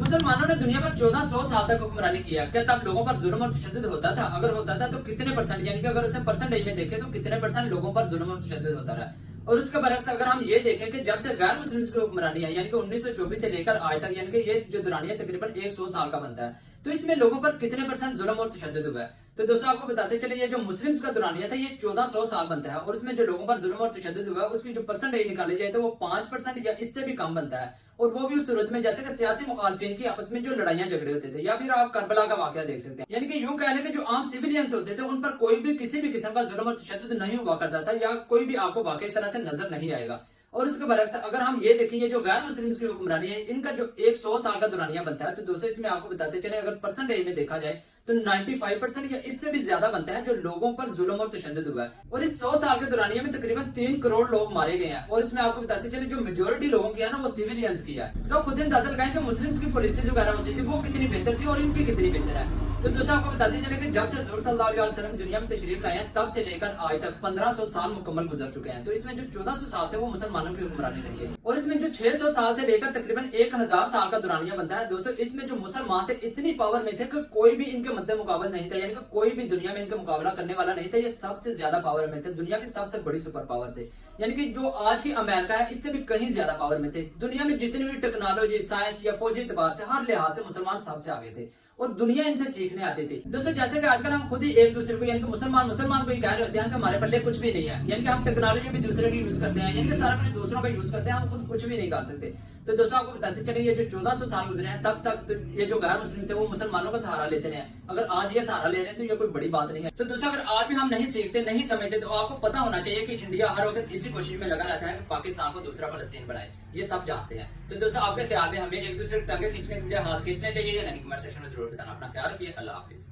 मुसलमानों ने दुनिया पर 1400 साल तक हुक्मरानी किया। क्या तब लोगों पर जुल्म और तशद्दुद होता था? अगर होता था तो कितने परसेंट, यानी कि अगर उसे परसेंटेज में देखें तो कितने परसेंट लोगों पर जुल्म और तशद्दुद होता रहा? और उसके बरक्स अगर हम ये देखें कि जब से गैर मुस्लिम की हुक्मरानी है, यानी कि 1924 से लेकर आज तक, यानी कि ये जो दौरानिया तकरीबन 100 साल का बनता है, तो इसमें लोगों पर कितने परसेंट जुल्म और तशद्दुद हुआ है? तो दोस्तों आपको बताते चले, ये जो मुस्लिम्स का दौरानिया था ये 1400 साल बनता है, और उसमें जो लोगों पर जुल्म और तशद्दुद हुआ है उसकी जो परसेंटेज निकाली जाए तो वो 5% या इससे भी कम बनता है। और वो भी उस सूरत में जैसे कि सियासी मुखालफिन की आपस में जो लड़ाइयां झगड़े होते थे, या फिर आप करबला का वाकया देख सकते हैं। यानी कि यूं कहने के जो आम सिविलियंस होते थे उन पर कोई भी किसी भी किस्म का जुल्म और तशद्दुद नहीं हुआ करता था, या कोई भी आपको वाकई इस तरह से नजर नहीं आएगा। और इसके बरक्स अगर हम ये देखें, ये जो गैर मुस्लिम की हुक्मरानी है इनका जो 100 साल का दौरानिया बनता है, तो दोस्तों इसमें आपको बताते चले अगर परसेंटेज में देखा जाए तो 95% या इससे भी ज्यादा बनता है जो लोगों पर जुल्म और तशद्दुद हुआ है। और इस 100 साल के दौरानिया में तकरीबन 3 करोड़ लोग मारे गए हैं। और इसमें आपको बताते चले जो मेजोरिटी लोगों की है ना वो सिविलियंस की है। तो खुद अंदाजा लगाएं जो मुस्लिम्स की पॉलिसीज वगैरह होती थी वो कितनी बेहतर थी और इनकी कितनी बेहतर है। तो दोस्तों आपको बताते चले कि जब से हुज़ूर सल्लल्लाहु अलैहि वसल्लम दुनिया में तशरीफ लाए हैं तब से लेकर आज तक 1500 साल मुकम्मल गुजर चुके हैं। तो इसमें जो 1400 साल थे वो मुसलमानों की हुक्मरानी रही है। और इसमें जो 600 साल से लेकर तकरीबन 1000 साल का दौरानिया बनता है दोस्तों, इसमें जो मुसलमान थे इतनी पावर में थे कि कोई भी इनके मद्दे मुकाबला नहीं था, यानी कि कोई भी दुनिया में इनका मुकाबला करने वाला नहीं था। ये सबसे ज्यादा पावर में थे, दुनिया की सबसे बड़ी सुपर पावर थे। यानी कि जो आज की अमेरिका है इससे भी कहीं ज्यादा पावर में थे। दुनिया में जितनी भी टेक्नोलॉजी, साइंस या फौजी एतबार से हर लिहाज से मुसलमान सबसे आगे थे और दुनिया इनसे सीखने आती थी। दोस्तों जैसे कि आजकल हम खुद ही एक दूसरे को, यानी कि मुसलमान को ही कह रहे होते हैं कि हमारे पल्ले कुछ भी नहीं है, यानी कि हम टेक्नोलॉजी भी दूसरे की यूज करते हैं, यानी कि सारा कुछ दूसरों का यूज करते हैं, हम खुद कुछ भी नहीं कर सकते। तो दोस्तों आपको बताते चले ये जो 1400 साल गुजरे हैं तब तक तो ये जो गैर मुस्लिम थे वो मुसलमानों का सहारा लेते रहे। अगर आज ये सहारा ले रहे हैं तो ये कोई बड़ी बात नहीं है। तो दोस्तों अगर आज भी हम नहीं सीखते, नहीं समझते, तो आपको पता होना चाहिए कि इंडिया हर वक्त इसी कोशिश में लगा रहता है कि पाकिस्तान को दूसरा फलस्तीन बनाए। ये सब जानते हैं। तो दोस्तों आपके ख्याल में हमें एक दूसरे के टांगे खींचने के लिए हाथ खींचने चाहिए या नहीं? कमेंट सेक्शन में जरूर बताना। अपना ख्याल रखिए। अल्लाह हाफिज।